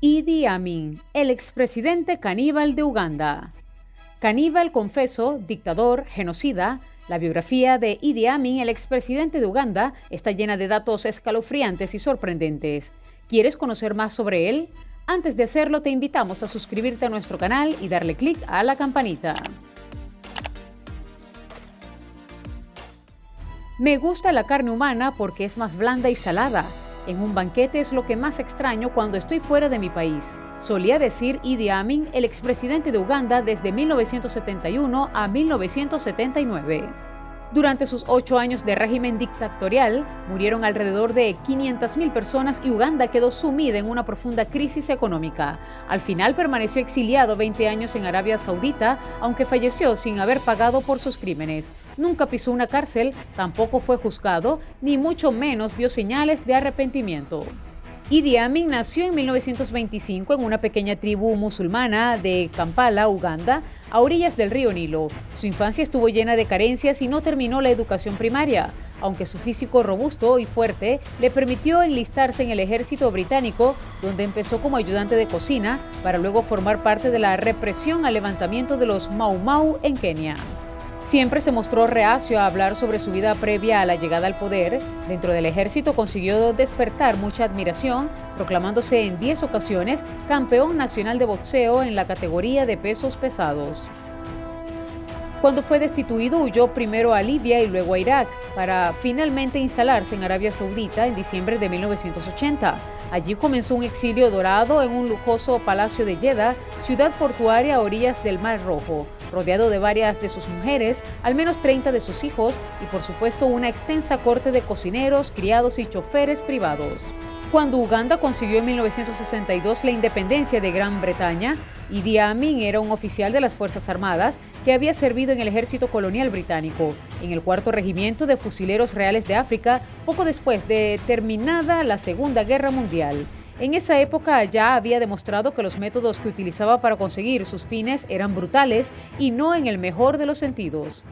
Idi Amin, el expresidente caníbal de Uganda. Caníbal, confeso, dictador, genocida. La biografía de Idi Amin, el expresidente de Uganda, está llena de datos escalofriantes y sorprendentes. ¿Quieres conocer más sobre él? Antes de hacerlo, te invitamos a suscribirte a nuestro canal y darle clic a la campanita. Me gusta la carne humana porque es más blanda y salada. En un banquete es lo que más extraño cuando estoy fuera de mi país, solía decir Idi Amin, el expresidente de Uganda desde 1971 a 1979. Durante sus 8 años de régimen dictatorial, murieron alrededor de 500.000 personas y Uganda quedó sumida en una profunda crisis económica. Al final permaneció exiliado 20 años en Arabia Saudita, aunque falleció sin haber pagado por sus crímenes. Nunca pisó una cárcel, tampoco fue juzgado, ni mucho menos dio señales de arrepentimiento. Idi Amin nació en 1925 en una pequeña tribu musulmana de Kampala, Uganda, a orillas del río Nilo. Su infancia estuvo llena de carencias y no terminó la educación primaria, aunque su físico robusto y fuerte le permitió enlistarse en el ejército británico, donde empezó como ayudante de cocina, para luego formar parte de la represión al levantamiento de los Mau Mau en Kenia. Siempre se mostró reacio a hablar sobre su vida previa a la llegada al poder. Dentro del ejército consiguió despertar mucha admiración, proclamándose en 10 ocasiones campeón nacional de boxeo en la categoría de pesos pesados. Cuando fue destituido, huyó primero a Libia y luego a Irak, para finalmente instalarse en Arabia Saudita en diciembre de 1980. Allí comenzó un exilio dorado en un lujoso palacio de Jeddah, ciudad portuaria a orillas del Mar Rojo, rodeado de varias de sus mujeres, al menos 30 de sus hijos y por supuesto una extensa corte de cocineros, criados y choferes privados. Cuando Uganda consiguió en 1962 la independencia de Gran Bretaña, Idi Amin era un oficial de las Fuerzas Armadas que había servido en el ejército colonial británico, en el 4º Regimiento de Fusileros Reales de África, poco después de terminada la Segunda Guerra Mundial. En esa época ya había demostrado que los métodos que utilizaba para conseguir sus fines eran brutales y no en el mejor de los sentidos.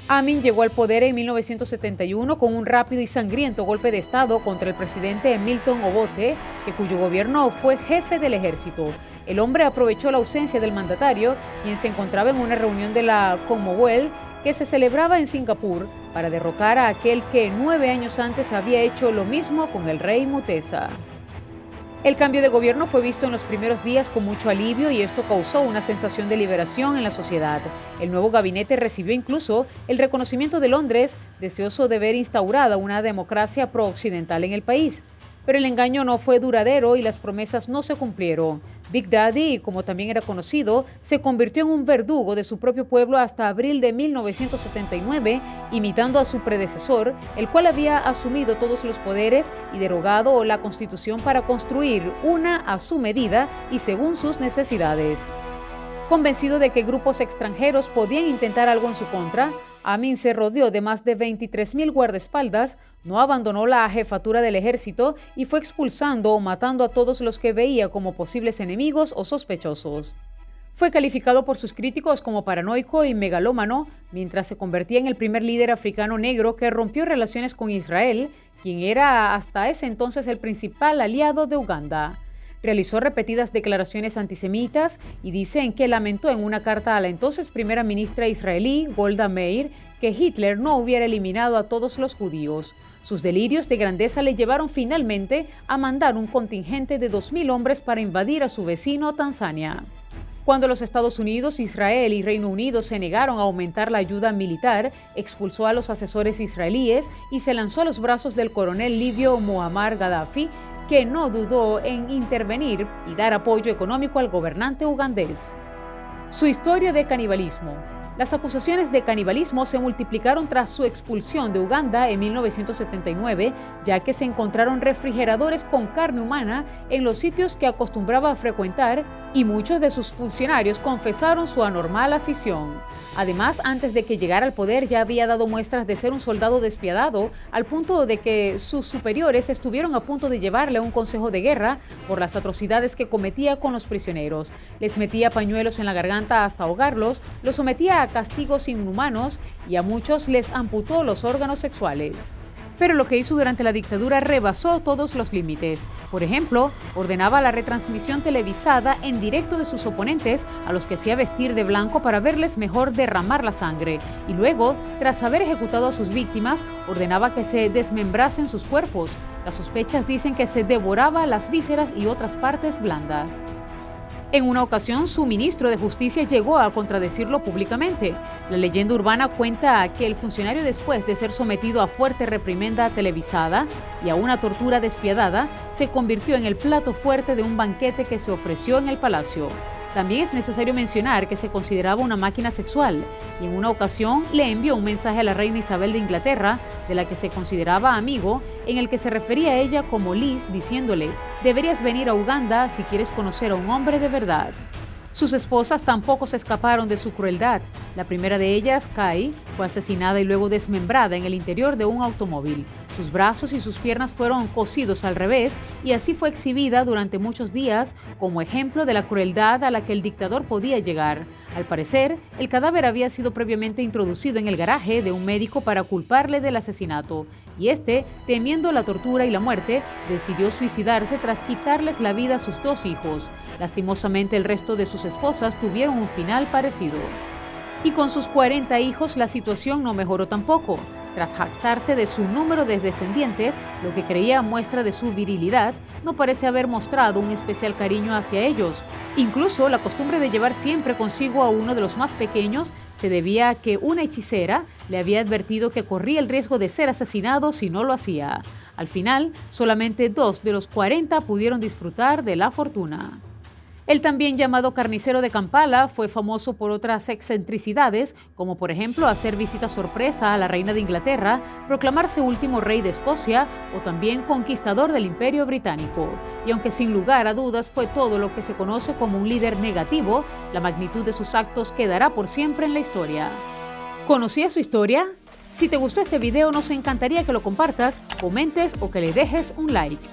Amin llegó al poder en 1971 con un rápido y sangriento golpe de Estado contra el presidente Milton Obote, cuyo gobierno fue jefe del ejército. El hombre aprovechó la ausencia del mandatario, quien se encontraba en una reunión de la Commonwealth que se celebraba en Singapur, para derrocar a aquel que 9 años antes había hecho lo mismo con el rey Mutesa. El cambio de gobierno fue visto en los primeros días con mucho alivio y esto causó una sensación de liberación en la sociedad. El nuevo gabinete recibió incluso el reconocimiento de Londres, deseoso de ver instaurada una democracia pro-occidental en el país. Pero el engaño no fue duradero y las promesas no se cumplieron. Big Daddy, como también era conocido, se convirtió en un verdugo de su propio pueblo hasta abril de 1979, imitando a su predecesor, el cual había asumido todos los poderes y derogado la Constitución para construir una a su medida y según sus necesidades. Convencido de que grupos extranjeros podían intentar algo en su contra, Amin se rodeó de más de 23.000 guardaespaldas, no abandonó la jefatura del ejército y fue expulsando o matando a todos los que veía como posibles enemigos o sospechosos. Fue calificado por sus críticos como paranoico y megalómano, mientras se convertía en el primer líder africano negro que rompió relaciones con Israel, quien era hasta ese entonces el principal aliado de Uganda. Realizó repetidas declaraciones antisemitas y dicen que lamentó en una carta a la entonces primera ministra israelí, Golda Meir, que Hitler no hubiera eliminado a todos los judíos. Sus delirios de grandeza le llevaron finalmente a mandar un contingente de 2.000 hombres para invadir a su vecino Tanzania. Cuando los Estados Unidos, Israel y Reino Unido se negaron a aumentar la ayuda militar, expulsó a los asesores israelíes y se lanzó a los brazos del coronel libio Muammar Gaddafi, que no dudó en intervenir y dar apoyo económico al gobernante ugandés. Su historia de canibalismo. Las acusaciones de canibalismo se multiplicaron tras su expulsión de Uganda en 1979, ya que se encontraron refrigeradores con carne humana en los sitios que acostumbraba a frecuentar y muchos de sus funcionarios confesaron su anormal afición. Además, antes de que llegara al poder ya había dado muestras de ser un soldado despiadado, al punto de que sus superiores estuvieron a punto de llevarle a un consejo de guerra por las atrocidades que cometía con los prisioneros. Les metía pañuelos en la garganta hasta ahogarlos, los sometía a castigos inhumanos y a muchos les amputó los órganos sexuales. Pero lo que hizo durante la dictadura rebasó todos los límites. Por ejemplo, ordenaba la retransmisión televisada en directo de sus oponentes, a los que hacía vestir de blanco para verles mejor derramar la sangre. Y luego, tras haber ejecutado a sus víctimas, ordenaba que se desmembrasen sus cuerpos. Las sospechas dicen que se devoraba las vísceras y otras partes blandas. En una ocasión, su ministro de Justicia llegó a contradecirlo públicamente. La leyenda urbana cuenta que el funcionario, después de ser sometido a fuerte reprimenda televisada y a una tortura despiadada, se convirtió en el plato fuerte de un banquete que se ofreció en el palacio. También es necesario mencionar que se consideraba una máquina sexual y en una ocasión le envió un mensaje a la reina Isabel de Inglaterra, de la que se consideraba amigo, en el que se refería a ella como Liz, diciéndole: deberías venir a Uganda si quieres conocer a un hombre de verdad. Sus esposas tampoco se escaparon de su crueldad. La primera de ellas, Kai, fue asesinada y luego desmembrada en el interior de un automóvil. Sus brazos y sus piernas fueron cosidos al revés y así fue exhibida durante muchos días como ejemplo de la crueldad a la que el dictador podía llegar. Al parecer, el cadáver había sido previamente introducido en el garaje de un médico para culparle del asesinato, y este, temiendo la tortura y la muerte, decidió suicidarse tras quitarles la vida a sus dos hijos. Lastimosamente, el resto de sus esposas tuvieron un final parecido. Y con sus 40 hijos la situación no mejoró tampoco. Tras jactarse de su número de descendientes, lo que creía muestra de su virilidad, no parece haber mostrado un especial cariño hacia ellos. Incluso la costumbre de llevar siempre consigo a uno de los más pequeños se debía a que una hechicera le había advertido que corría el riesgo de ser asesinado si no lo hacía. Al final, solamente 2 de los 40 pudieron disfrutar de la fortuna. El también llamado carnicero de Kampala fue famoso por otras excentricidades, como por ejemplo hacer visita sorpresa a la reina de Inglaterra, proclamarse último rey de Escocia o también conquistador del Imperio Británico. Y aunque sin lugar a dudas fue todo lo que se conoce como un líder negativo, la magnitud de sus actos quedará por siempre en la historia. ¿Conocías su historia? Si te gustó este video, nos encantaría que lo compartas, comentes o que le dejes un like.